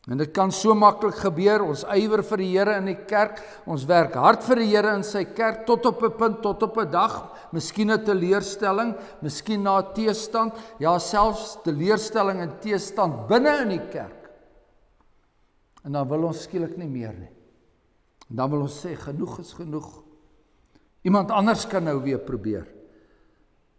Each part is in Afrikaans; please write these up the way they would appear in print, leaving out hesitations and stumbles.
En dit kan so maklik gebeur, ons ywer vir die Here in die kerk, ons werk hard vir die Here in sy kerk, tot op 'n punt, tot op 'n dag, miskien 'n teleurstelling, miskien na 'n teestand, ja selfs teleurstelling en teestand binne in die kerk. En dan wil ons skielik nie meer nie. En dan wil ons sê, genoeg is genoeg. Iemand anders kan nou weer probeer.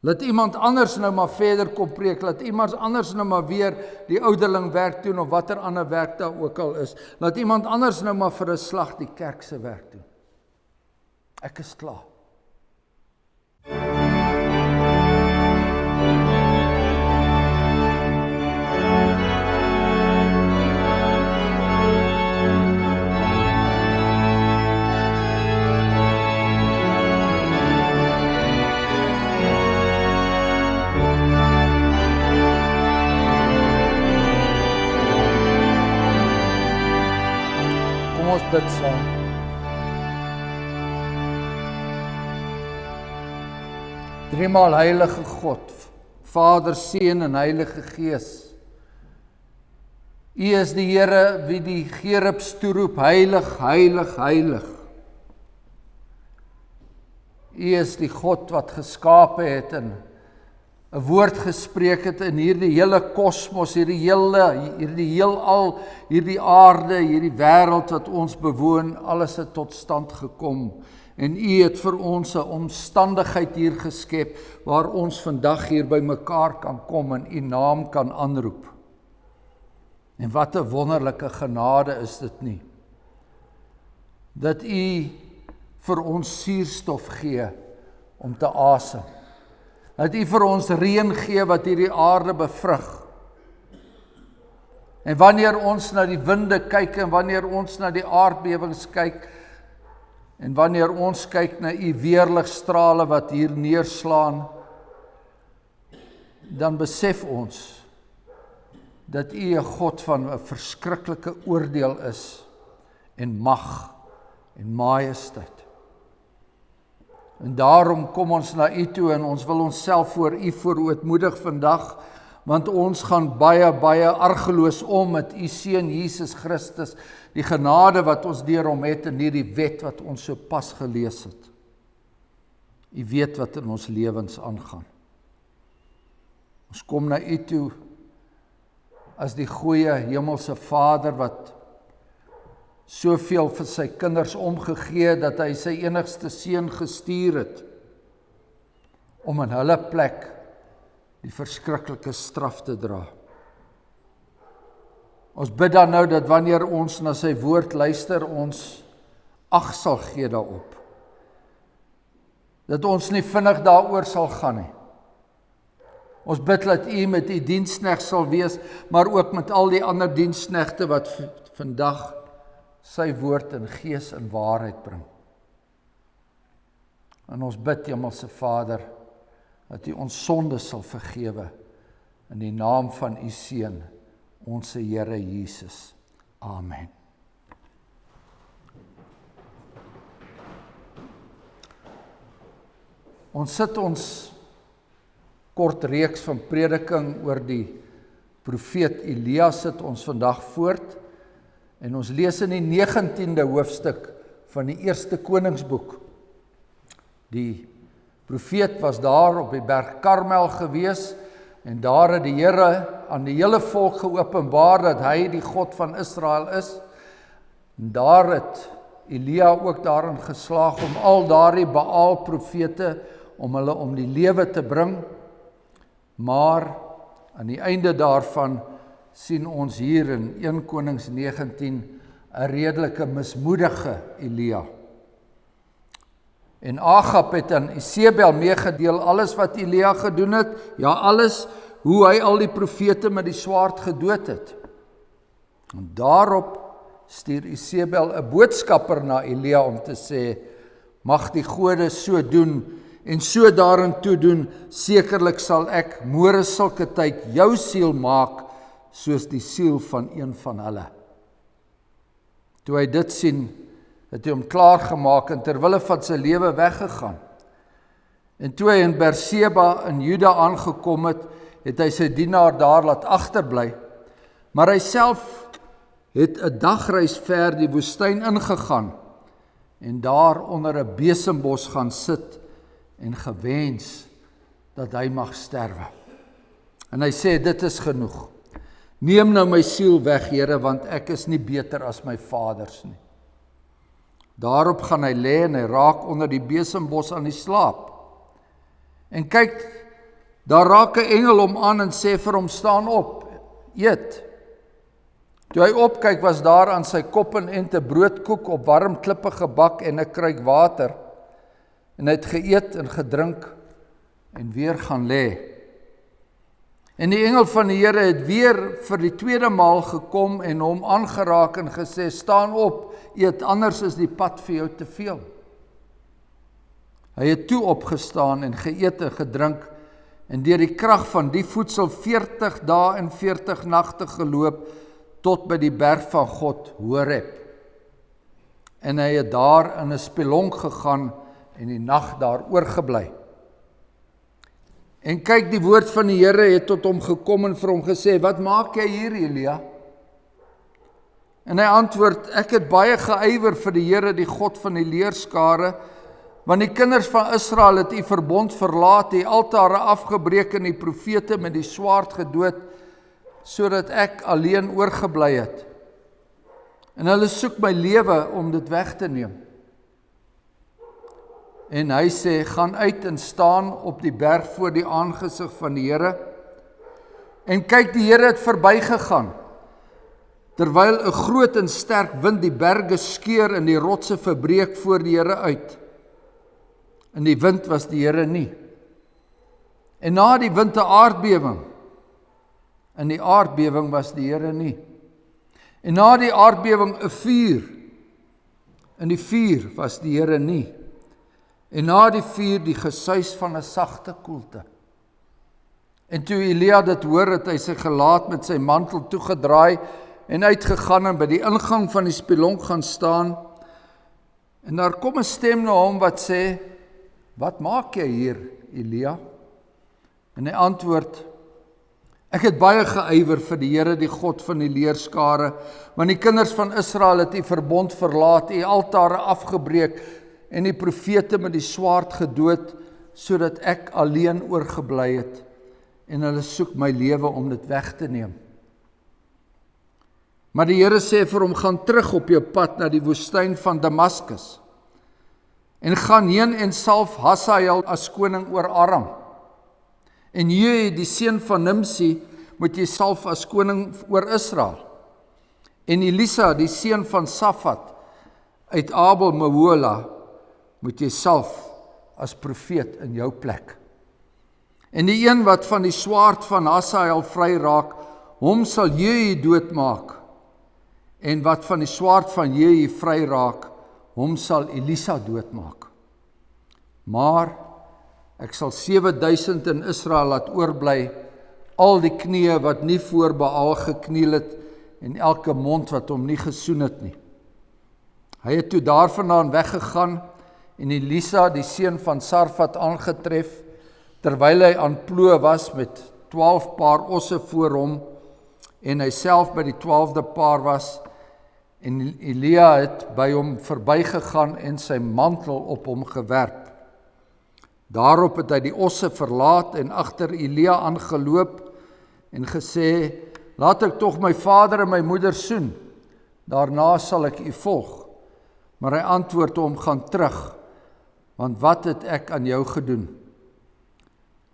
Laat iemand anders nou maar verder kom preek, laat iemand anders nou maar weer die ouderling werk doen, of watter ander werk daar ook al is. Laat iemand anders nou maar vir 'n slag die kerk se werk doen. Ek is klaar. Ons bid saam. Driemaal heilige God, Vader, Seun en Heilige Gees. U is die Here wie die gerubs toeroep, heilig, heilig, heilig. U is die God wat geskape het en 'n woord gespreek het in hierdie hele kosmos, hierdie heelal, hierdie aarde, hierdie wêreld wat ons bewoon, alles het tot stand gekom. En U het vir ons 'n omstandigheid hier geskep waar ons vandag hier by mekaar kan kom en U naam kan aanroep. En wat 'n wonderlike genade is dit nie? Dat U vir ons suurstof gee om te asem. Dat U vir ons reën gee wat hierdie aarde bevrug. En wanneer ons na die winde kyk en wanneer ons na die aardbewings kyk en wanneer ons kyk na U weerligstrale wat hier neerslaan, dan besef ons dat U 'n God van 'n verskriklike oordeel is en mag en majesteit. En daarom kom ons na U toe en ons wil onsself voor U verootmoedig vandag, want ons gaan baie argeloos om met U Seun Jesus Christus, die genade wat ons deur hom het en nie die wet wat ons so pas gelees het. U weet wat in ons lewens aangaan. Ons kom na U toe as die goeie hemelse Vader wat soveel vir sy kinders omgegee dat hy sy enigste seun gestuur het om in hulle plek die verskriklike straf te dra. Ons bid dan nou dat wanneer ons na sy woord luister, ons ag sal gee daarop. Dat ons nie vinnig daaroor sal gaan nie. Ons bid dat U met U diensknegt sal wees, maar ook met al die ander diensknegte wat vandag sy woord in gees en waarheid bring. En ons bid, Hemelse Vader, dat U ons sondes sal vergewe in die naam van U Seun, ons Here Jesus. Amen. Ons sit ons kort reeks van prediking oor die profeet Elia sit ons vandag voort. En ons lees in die 19de hoofstuk van die eerste koningsboek. Die profeet was daar op die berg Karmel gewees en daar het die Here aan die hele volk geopenbaar dat hy die God van Israel is. En daar het Elia ook daarin geslaag om al daardie Baal profete om hulle om die lewe te bring. Maar aan die einde daarvan sien ons hier in 1 Konings 19 'n redelike mismoedige Elia. En Agab het aan Isebel meegedeel alles wat Elia gedoen het, ja alles, hoe hy al die profete met die swaard gedood het. En daarop stuur Isebel 'n boodskapper na Elia om te sê, mag die gode so doen en so daarin toe doen, sekerlik sal ek môre sulke tyd jou siel maak, soos die siel van een van hulle. Toe hy dit sien, het hy hom klaargemaak en terwille van sy lewe weggegaan. En toe hy in Berseba in Juda aangekom het, het hy sy dienaar daar laat agterbly, maar hy self het 'n dagreis ver die woestyn ingegaan en daar onder 'n besembos gaan sit en gewens dat hy mag sterwe. En hy sê, dit is genoeg. Neem nou my siel weg, Here, want ek is nie beter as my vaders nie. Daarop gaan hy lê en hy raak onder die besembos aan die slaap. En kyk, daar raak 'n engel hom aan en sê vir hom, staan op, eet. Toe hy opkyk, was daar aan sy kop 'n ente broodkoek op warm klippe gebak en 'n kruik water. En hy het geëet en gedrink en weer gaan lê. En die engel van die Here het weer vir die tweede maal gekom en hom aangeraak en gesê, staan op, eet, anders is die pad vir jou te veel. Hy het toe opgestaan en geëet en gedrink en deur die krag van die voedsel 40 dae en 40 nagte geloop tot by die berg van God, Horeb. En hy het daar in 'n spelonk gegaan en die nag daar oorgebly. En kyk, die woord van die Here het tot hom gekom en vir hom gesê, wat maak jy hier, Elia? En hy antwoord, ek het baie geywer vir die Here, die God van die leerskare, want die kinders van Israel het u verbond verlaat, die altare afgebreek en die profete met die swaard gedood, sodat ek alleen oorgebly het. En hulle soek my lewe om dit weg te neem. En hy sê, gaan uit en staan op die berg voor die aangesig van die Here. En kyk, die Here het verbygegaan, terwyl 'n groot en sterk wind die berge skeur en die rotse verbreek voor die Here uit. En die wind was die Here nie. En na die wind 'n aardbewing. En die aardbewing was die Here nie. En na die aardbewing 'n vuur. En die vuur was die Here nie. En na die vuur die gesuis van 'n sagte koelte. En toe Elia dit hoor, het hy sy gelaat met sy mantel toegedraai en uitgegaan en by die ingang van die spelonk gaan staan. En daar kom 'n stem na hom wat sê, wat maak jy hier, Elia? En hy antwoord, ek het baie geywer vir die Here, die God van die leerskare, want die kinders van Israel het u verbond verlaat, u altare afgebreek en die profete met die swaard gedood, sodat ek alleen oorgebly het, en hulle soek my lewe om dit weg te neem. Maar die Here sê vir hom, gaan terug op jou pad na die woestyn van Damaskus, en gaan heen en salf Hasael as koning oor Aram. En Jehu, die seun van Nimsi, moet jy salf as koning oor Israel. En Elisa, die seun van Safat, uit Abel Mehola, moet jy salf as profeet in jou plek. En die een wat van die swaard van Hasael vry raak, hom sal Jehu doodmaak. En wat van die swaard van Jehu vry raak, hom sal Elisa doodmaak. Maar ek sal 7000 in Israel laat oorbly, al die knieë wat nie voor Baal gekniel het, en elke mond wat hom nie gesoen het nie. Hy het toe daarvandaan weggegaan, en Elisa, die seun van Sarfat, aangetref, terwyl hy aan ploë was met 12 paar osse voor hom, en hy self by die 12de paar was, en Elia het by hom verbygegaan en sy mantel op hom gewerp. Daarop het hy die osse verlaat en agter Elia aangeloop en gesê, laat ek tog my vader en my moeder soen, daarna sal ek u volg. Maar hy antwoord hom, gaan terug, want wat het ek aan jou gedoen?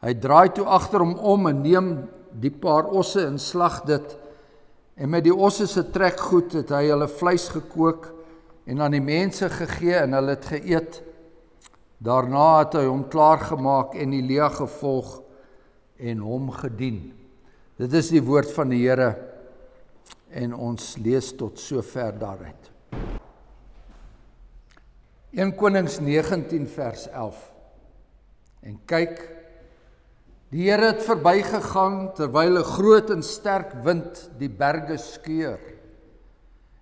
Hy draai toe agter hom om en neem die paar osse en slag dit, en met die osse se trekgoed het hy hulle vleis gekook en aan die mense gegee en hulle het geëet. Daarna het hy hom klaargemaak en Elia gevolg en hom gedien. Dit is die woord van die Here en ons lees tot sover daaruit. 1 Konings 19 vers 11. En kyk, die Here het verbygegaan terwyl 'n groot en sterk wind die berge skeur.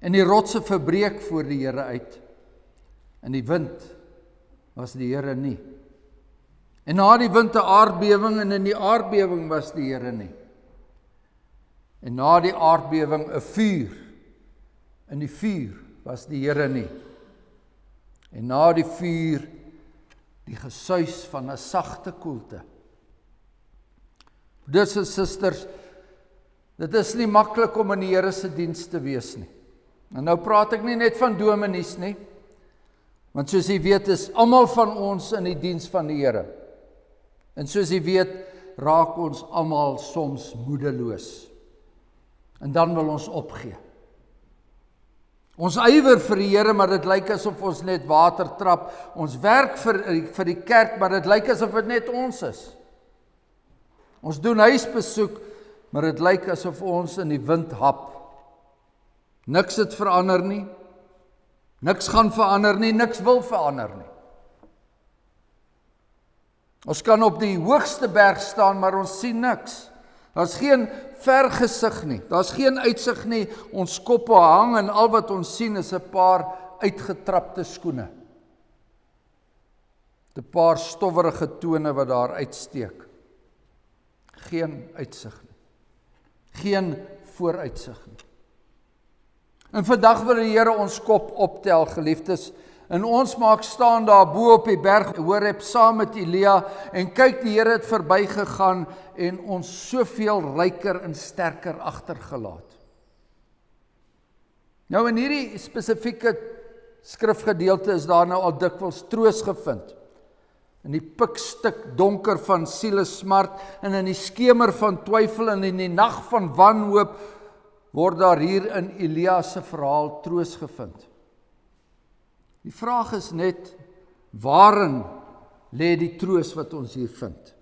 En die rotse verbreek voor die Here uit. En die wind was die Here nie. En na die wind 'n aardbewing en in die aardbewing was die Here nie. En na die aardbewing 'n vuur In die vuur was die Here nie. En na die vuur die gesuis van 'n sagte koelte. Broeders en susters, dit is nie maklik om in die Here se diens te wees nie. En nou praat ek nie net van dominees nie, want soos jy weet is almal van ons in die diens van die Here. En soos jy weet, raak ons almal soms moedeloos. En dan wil ons opgee. Ons ywer vir die Here, maar dit lyk asof ons net water trap. Ons werk vir die kerk, maar dit lyk asof dit net ons is. Ons doen huisbesoek, maar dit lyk asof ons in die wind hap. Niks het verander nie. Niks gaan verander nie, niks wil verander nie. Ons kan op die hoogste berg staan, maar ons sien niks. Daar's geen vergesig nie, daar's geen uitsig nie, ons koppe hang en al wat ons sien is 'n paar uitgetrapte skoene. 'n Paar stowwerige tone wat daar uitsteek. Geen uitsig nie. Geen vooruitsig nie. En vandag wil die Here ons kop optel, geliefdes, en ons maak staan daar bo op die berg Horeb saam met Elia en kyk, die Here het verbygegaan en ons soveel ryker en sterker agtergelaat. Nou in hierdie spesifieke skrifgedeelte is daar nou al dikwels troos gevind. In die pikstuk donker van sielesmart en in die skemer van twyfel en in die nag van wanhoop word daar hier in Elia se verhaal troos gevind. Die vraag is net, waarin lê die troos wat ons hier vind?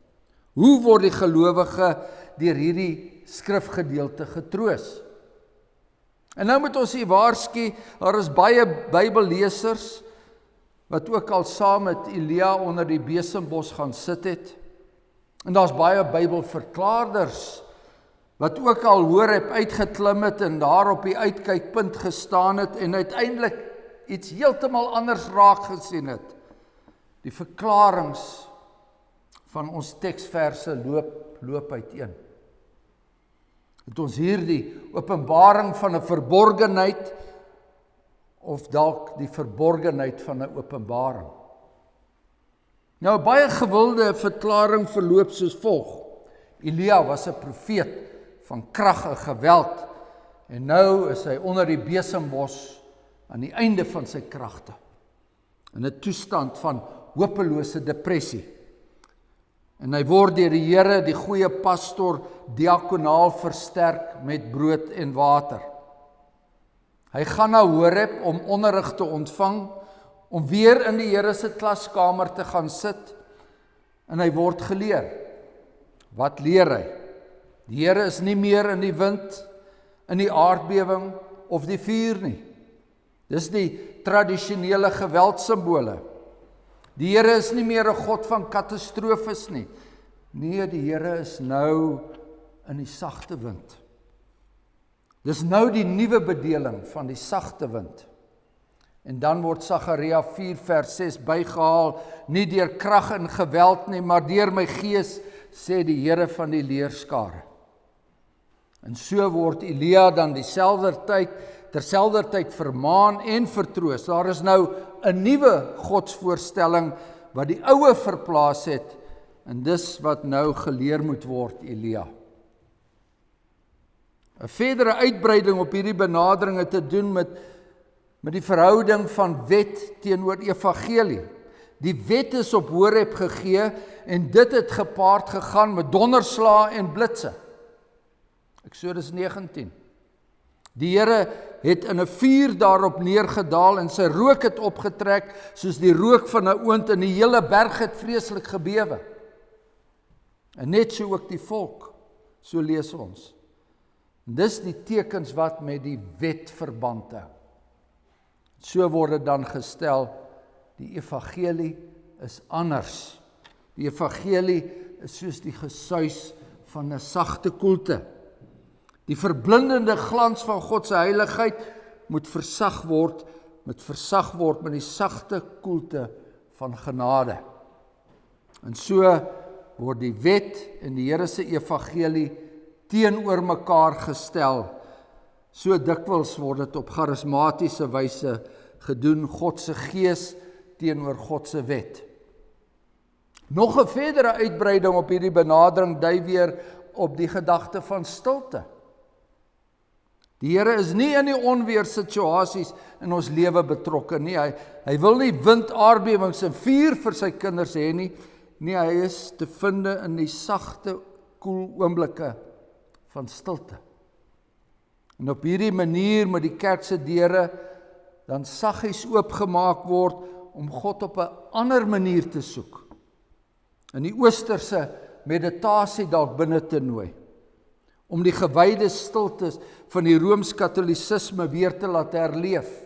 Hoe word die gelowige deur hierdie skrifgedeelte getroos? En nou moet ons hier waarsku, daar is baie Bybellesers wat ook al saam met Elia onder die besembos gaan sit het. En daar's baie Bybelverklaarders wat ook al Horeb uitgeklim het en daar op die uitkykpunt gestaan het en uiteindelik iets heeltemal anders raak gesien het. Die verklaringe van ons teksverse loop uiteen. Het ons hier die openbaring van 'n verborgenheid of dalk die verborgenheid van 'n openbaring. Nou baie gewilde verklaring verloop soos volg. Elia was 'n profeet van krag en geweld en nou is hy onder die besembos aan die einde van sy kragte, in 'n toestand van hopelose depressie. En hy word deur die Here, die goeie pastor, diakonaal versterk met brood en water. Hy gaan na Horeb om onderrig te ontvang, om weer in die Here se klaskamer te gaan sit, en hy word geleer. Wat leer hy? Die Here is nie meer in die wind, in die aardbewing of die vuur nie. Dis die tradisionele geweldsimbole. Die Here is nie meer 'n God van katastrofes nie. Nee, die Here is nou in die sagte wind. Dis nou die nuwe bedeling van die sagte wind. En dan word Sagaria 4 vers 6 bygehaal, nie deur krag en geweld nie, maar deur my gees, sê die Here van die leerskare. En so word Elia dan terselfdertyd vermaan en vertroos. Daar is nou 'n nuwe godsvoorstelling wat die oue verplaas het, en dis wat nou geleer moet word, Elia. 'n verdere uitbreiding op hierdie benadering het te doen met die verhouding van wet teenoor evangelie. Die wet is op Horeb gegee en dit het gepaard gegaan met donderslae en blitse. Eksodus 19. Die Here het in 'n vuur daarop neergedaal en sy rook het opgetrek soos die rook van 'n oond en die hele berg het vreeslik gebewe. En net so ook die volk, so lees ons. En dis die tekens wat met die wet verband hou. So word dit dan gestel, die evangelie is anders. Die evangelie is soos die gesuis van 'n sagte koelte. Die verblindende glans van God se heiligheid moet versag word met die sagte koelte van genade. En so word die wet en die Here se evangelie teenoor mekaar gestel. So dikwels word dit op charismatiese wyse gedoen, God se gees teenoor God se wet. Nog 'n verdere uitbreiding op hierdie benadering dui weer op die gedagte van stilte. Die Here is nie in die onweersituasies in ons lewe betrokke nie. Hy wil nie wind, aardbewings en vuur vir sy kinders hê nie. Nee, hy is te vind in die sagte, koel oomblikke van stilte. En op hierdie manier moet die kerk se deure dan saggies oopgemaak word om God op 'n ander manier te soek. In die oosterse meditasie dalk binne te nooi. Om die gewyde stiltes van die Rooms-Katolicisme weer te laat herleef.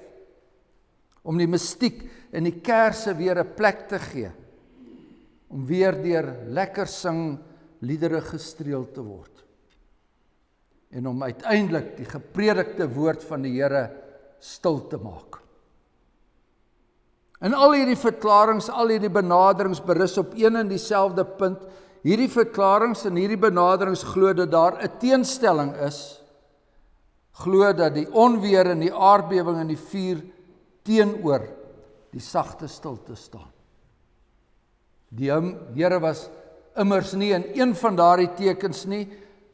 Om die mystiek en die kerse weer 'n plek te gee. Om weer deur lekker sing liedere gestreel te word. En om uiteindelik die gepredikte woord van die Here stil te maak. En al hierdie verklarings, al hierdie benaderings berus op een en dieselfde punt. Hierdie verklarings en hierdie benaderings glo dat daar 'n teenstelling is. Glo dat die onweer en die aardbewing en die vuur teenoor die sagte stilte staan. Die Here was immers nie in een van daardie tekens nie,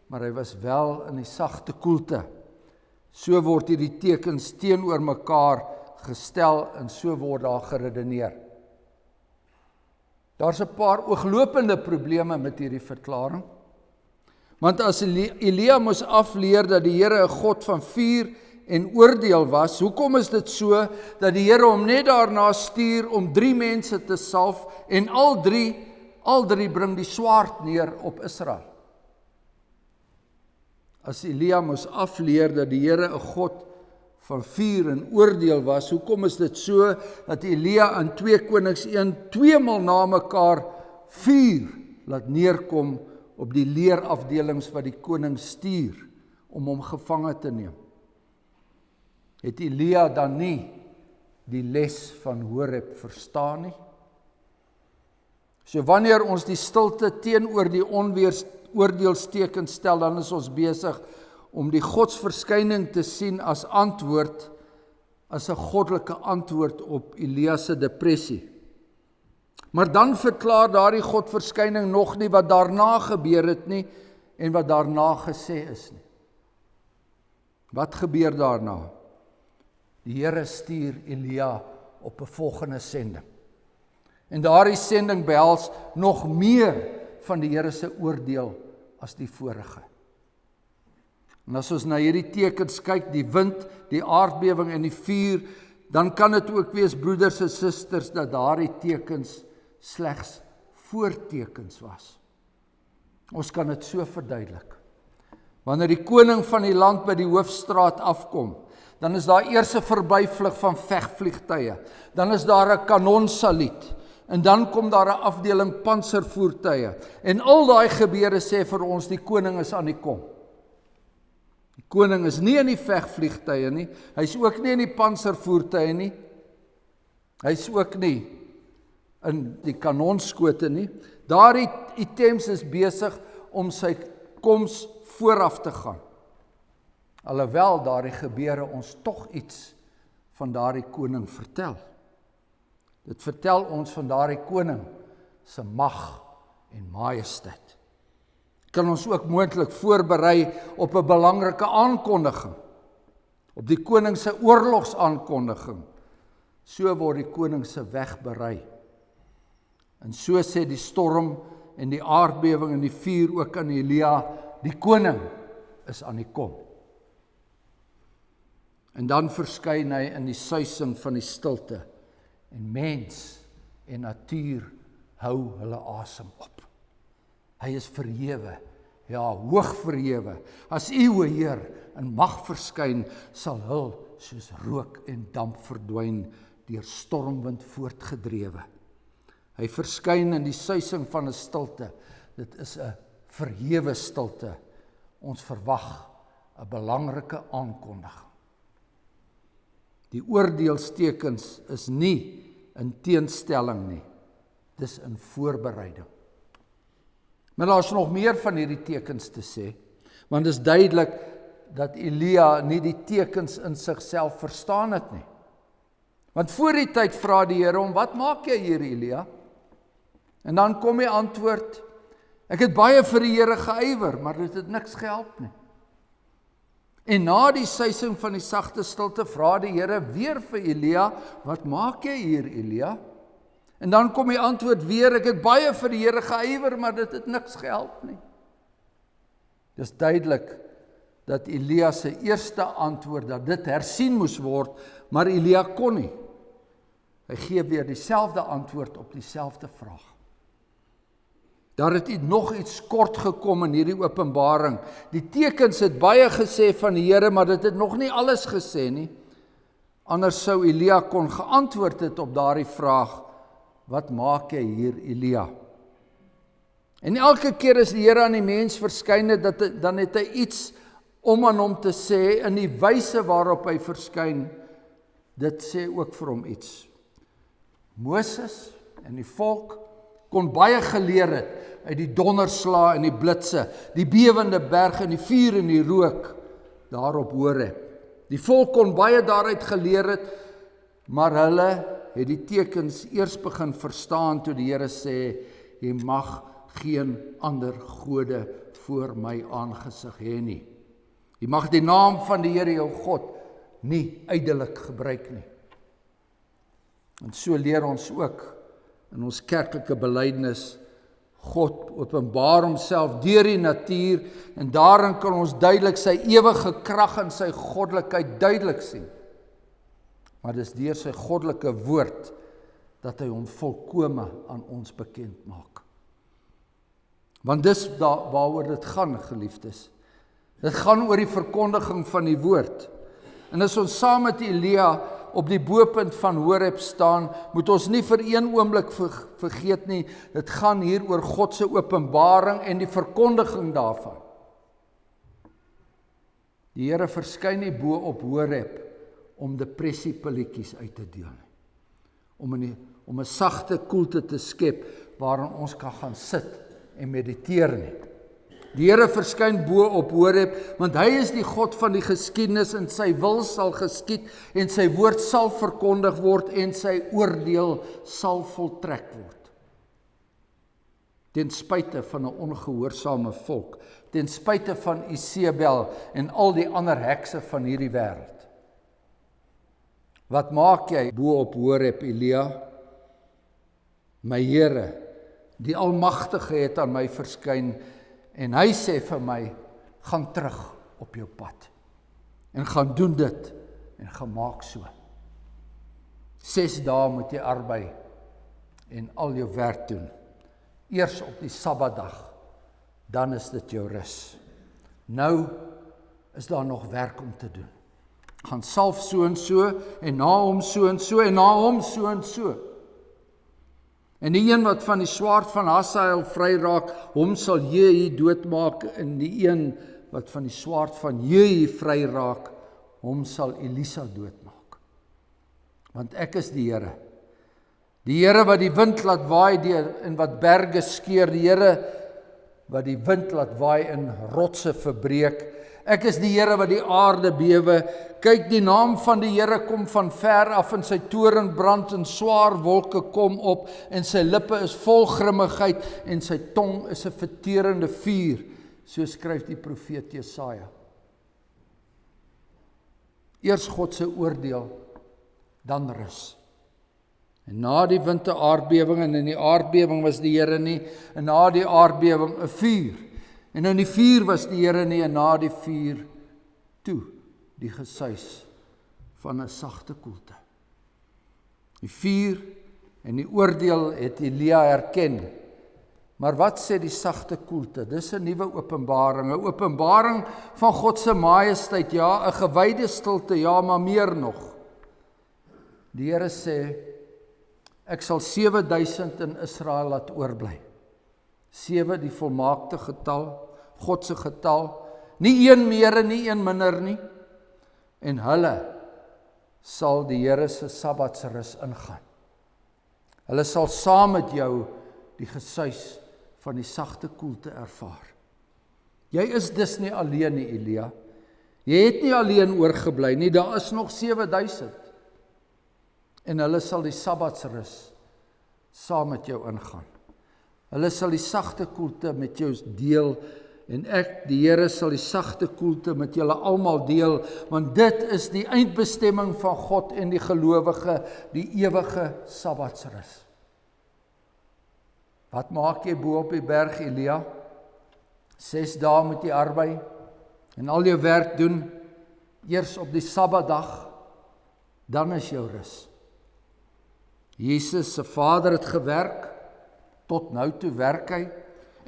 maar hy was wel in die sagte koelte. So word hierdie tekens teenoor mekaar gestel en so word daar geredeneer. Daar's 'n paar ooglopende probleme met hierdie verklaring. Want as Elia moes afleer dat die Here 'n God van vuur en oordeel was, hoekom is dit so dat die Here hom net daarna stuur om 3 mense te salf en al drie bring die swaard neer op Israel? As Elia moes afleer dat die Here 'n God van vuur en oordeel was, hoekom is dit so dat Elia in 2 Konings 1 tweemaal na mekaar vuur laat neerkom op die leerafdelings wat die koning stuur om hom gevange te neem? Het Elia dan nie die les van Horeb verstaan nie? So wanneer ons die stilte teenoor die oordeelsteken stel, dan is ons besig om die godsverskyning te sien as antwoord, as 'n goddelike antwoord op Elia se depressie. Maar dan verklaar daardie godverskyning nog nie wat daarna gebeur het nie en wat daarna gesê is nie. Wat gebeur daarna? Die Here stuur Elia op 'n volgende sending. En daardie sending behels nog meer van die Here se oordeel as die vorige. En as ons na hierdie tekens kyk, die wind, die aardbewing en die vuur, dan kan dit ook wees, broeders en susters, dat daardie tekens slegs voortekens was. Ons kan dit so verduidelik. Wanneer die koning van die land by die hoofstraat afkom, dan is daar eers 'n verbyvlug van vegvliegtuie, dan is daar 'n kanonsaluut, en dan kom daar 'n afdeling pantservoertuie, en al daai gebeure sê vir ons, die koning is aan die kom. Die koning is nie in die vegvliegtuie nie, hy is ook nie in die pantservoertuie nie, hy is ook nie in die kanonskote nie. Daardie items is besig om sy koms vooraf te gaan. Alhoewel daardie gebeure ons tog iets van daardie koning vertel. Dit vertel ons van daardie koning se mag en majesteit. Kan ons ook moontlik voorberei op 'n belangrike aankondiging, op die koning se oorlogsaankondiging. So word die koning se weg berei. En so sê die storm en die aardbewing en die vuur ook aan Elia, die koning is aan die kom. En dan verskyn hy in die suising van die stilte, en mens en natuur hou hulle asem op. Hy is verhewe, ja, hoog verhewe. As U, o Heer, in mag verskyn, sal hul soos rook en damp verdwyn, deur stormwind voortgedrewe. Hy verskyn in die suising van 'n stilte. Dit is 'n verhewe stilte. Ons verwag 'n belangrike aankondiging. Die oordeelstekens is nie in teenstelling nie. Dis in voorbereiding. Maar daar is nog meer van hierdie tekens te sê, want dit is duidelik dat Elia nie die tekens in sigself verstaan het nie. Want voor die tyd vra die Here hom, wat maak jy hier, Elia? En dan kom die antwoord, ek het baie vir die Here geywer, maar dit het niks gehelp nie. En na die suising van die sagte stilte vra die Here weer vir Elia, wat maak jy hier, Elia? En dan kom die antwoord weer, ek het baie vir die Here geywer, maar dit het niks gehelp nie. Dis duidelik dat Elia se eerste antwoord, dat dit hersien moes word, maar Elia kon nie. Hy gee weer dieselfde antwoord op dieselfde vraag. Daar het nog iets kort gekom in hierdie openbaring. Die tekens het baie gesê van die Here, maar dit het nog nie alles gesê nie. Anders sou Elia kon geantwoord het op daardie vraag, wat maak jy hier, Elia? En elke keer as die Here aan die mens verskyn het, dan het hy iets om aan hom te sê, in die wyse waarop hy verskyn, dit sê ook vir hom iets. Moses en die volk kon baie geleer het uit die donderslae en die blitse, die bewende berge en die vuur en die rook daarop Horeb. Die volk kon baie daaruit geleer het, maar hulle het die tekens eers begin verstaan toe die Here sê, jy mag geen ander gode voor my aangesig hê nie. Jy mag die naam van die Here jou God nie ydelik gebruik nie. En so leer ons ook in ons kerklike belydenis, God openbaar homself deur die natuur en daarin kan ons duidelik sy ewige krag en sy goddelikheid duidelik sien. Maar dis deur sy goddelike woord dat hy hom volkome aan ons bekend maak. Want dis waaroor dit gaan, geliefdes. Dit gaan oor die verkondiging van die woord. En as ons saam met Elia op die bopunt van Horeb staan, moet ons nie vir een oomblik vergeet nie, dit gaan hier oor God se openbaring en die verkondiging daarvan. Die Here verskyn nie bo op Horeb om depressiepilletjies uit te deel nie, om 'n sagte koelte te skep waarin ons kan gaan sit en mediteer nie. Die Here verskyn bo op Horeb, want hy is die God van die geskiedenis en sy wil sal geskied en sy woord sal verkondig word en sy oordeel sal voltrek word. Ten spyte van 'n ongehoorsame volk, ten spyte van Isebel en al die ander hekse van hierdie wêreld. Wat maak jy bo op Horeb, Elia? My Here, die Almagtige het aan my verskyn en hy sê vir my, gaan terug op jou pad en gaan doen dit en gaan maak so. 6 dae moet jy arbei en al jou werk doen. Eers op die Sabbatdag, dan is dit jou rus. Nou is daar nog werk om te doen. Gaan salf so en na hom so en na hom so en so. En die een wat van die swaard van Hazael vry raak, hom sal Jehu doodmaak, en die een wat van die swaard van Jehu vry raak, hom sal Elisa doodmaak. Want ek is die Here wat die wind laat waai en wat berge skeur, die Here wat die wind laat waai en rotse verbreek. Ek is die Here wat die aarde bewe. Kyk, die naam van die Here kom van ver af en sy toren brand en swaar wolke kom op en sy lippe is vol grimmigheid en sy tong is 'n verterende vuur, so skryf die profeet Jesaja. Eers God se oordeel, dan rus. En na die wind 'n aardbewing, en in die aardbewing was die Here nie, en na die aardbewing 'n vuur. En in die vuur was die Here nie, en na die vuur toe die gesuis van 'n sagte koelte. Die vuur en die oordeel het Elia herken. Maar wat sê die sagte koelte? Dis 'n nuwe openbaring, 'n openbaring van God se majesteit, ja, 'n gewyde stilte, ja, maar meer nog. Die Here sê, ek sal 7000 in Israel laat oorbly. 7 die volmaakte getal, God se getal, nie een meer en nie een minder nie. En hulle sal die Here se Sabbatsrus ingaan. Hulle sal saam met jou die gesuis van die sagte koelte ervaar. Jy is dus nie alleen nie, Elia. Jy het nie alleen oorgebly nie, daar is nog 7000. En hulle sal die Sabbatsrus saam met jou ingaan. Hulle sal die sagte koelte met jou deel, en ek, die Here, sal die sagte koelte met julle almal deel, want dit is die eindbestemming van God en die gelowige, die ewige Sabbatsrus. Wat maak jy bo op die berg, Elia? 6 dae moet jy arbei en al jou werk doen, eers op die Sabbatdag, dan is jou rus. Jesus se Vader het gewerk, tot nou toe werk hy,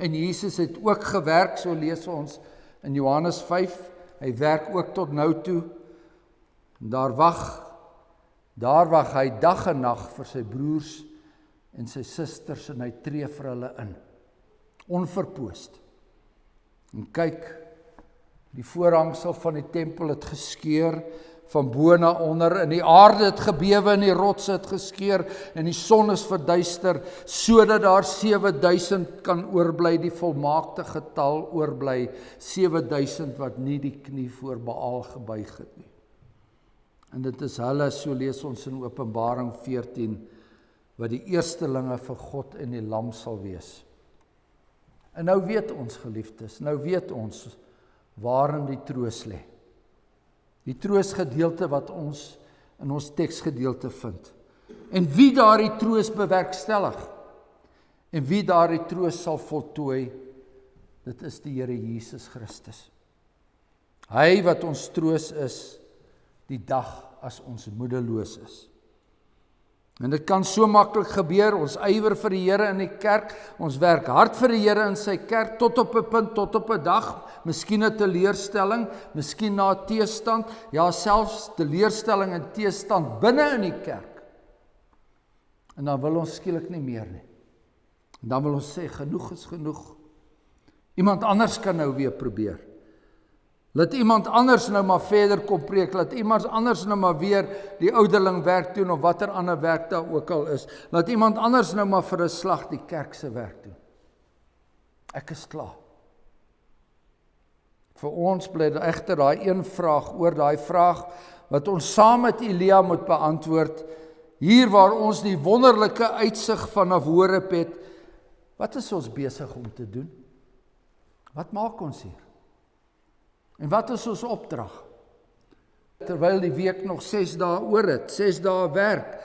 en Jesus het ook gewerk, so lees ons in Johannes 5, hy werk ook tot nou toe, en daar wag hy dag en nag vir sy broers en sy susters, en hy tree vir hulle in, onverpoost. En kyk, die voorhangsel van die tempel het geskeur, van bo na onder, en die aarde het gebewe, en die rotse het geskeur, en die son is verduister, sodat daar 7000 kan oorbly, die volmaakte getal oorbly, 7000 wat nie die knie voor Baal gebuig het nie. En dit is hulle, so lees ons in Openbaring 14, wat die eerstelinge vir God en die Lam sal wees. En nou weet ons, geliefdes, nou weet ons waarin die troos lê. Die troosgedeelte wat ons in ons teksgedeelte vind. En wie daardie troos bewerkstellig, en wie daardie troos sal voltooi, dit is die Here Jesus Christus. Hy wat ons troos is, die dag as ons moedeloos is. En dit kan so maklik gebeur, ons ywer vir die Here in die kerk, ons werk hard vir die Here in sy kerk, tot op 'n punt, tot op 'n dag, miskien 'n teleurstelling, miskien na 'n teestand, ja selfs teleurstelling en teestand binne in die kerk. En dan wil ons skielik nie meer nie. En dan wil ons sê, genoeg is genoeg. Iemand anders kan nou weer probeer. Laat iemand anders nou maar verder kom preek, laat iemand anders nou maar weer die ouderling werk doen, of watter ander werk daar ook al is. Laat iemand anders nou maar vir 'n slag die kerk se werk doen. Ek is klaar. Vir ons bly egter daai een vraag oor, daai vraag wat ons saam met Elia moet beantwoord, hier waar ons die wonderlike uitsig vanaf Horeb het, wat is ons besig om te doen? Wat maak ons hier? En wat is ons opdrag? Terwyl die week nog 6 dae oor het, 6 dae werk,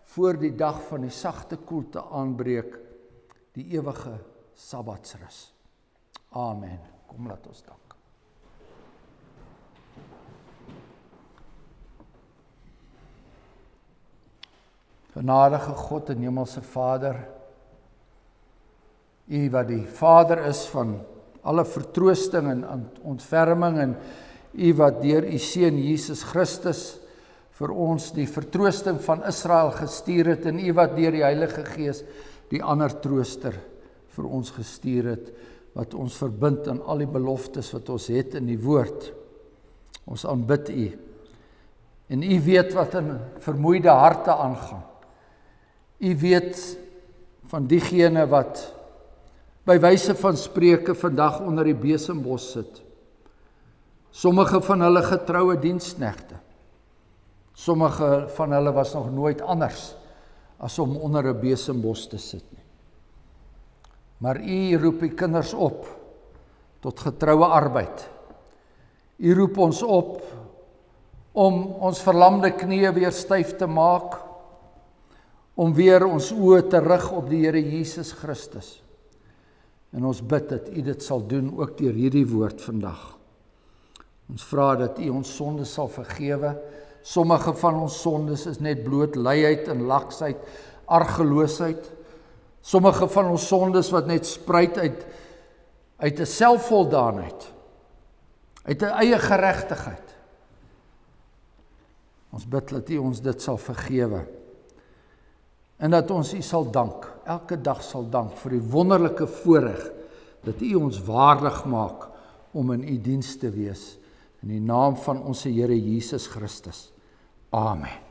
voor die dag van die sagte koelte aanbreek, die ewige Sabbatsrus. Amen. Kom laat ons dank. Genadige God en Hemelse Vader, U wat die Vader is van alle vertroosting en ontferming, en U wat deur U Seun Jesus Christus vir ons die vertroosting van Israel gestuur het, en U wat deur die Heilige Gees die ander trooster vir ons gestuur het, wat ons verbind aan al die beloftes wat ons het in die woord. Ons aanbid U. En U weet wat in vermoeide harte aangaan. U weet van diegene wat by wyse van spreuke vandag onder die besembos sit. Sommige van hulle getroue diensknegte. Sommige van hulle was nog nooit anders as om onder 'n besembos te sit nie. Maar U roep die kinders op tot getroue arbeid. U roep ons op om ons verlamde knieë weer styf te maak, om weer ons oë te rig op die Here Jesus Christus. En ons bid dat U dit sal doen, ook deur hierdie woord vandag. Ons vra dat U ons sondes sal vergewe. Sommige van ons sondes is net bloot luiheid en laksheid, argeloosheid. Sommige van ons sondes wat net spruit uit 'n selfvoldaanheid, uit 'n eie geregtigheid. Ons bid dat U ons dit sal vergewe. En dat ons U sal dank, elke dag sal dank vir die wonderlike voorreg dat U ons waardig maak om in U diens te wees. In die naam van ons Here Jesus Christus. Amen.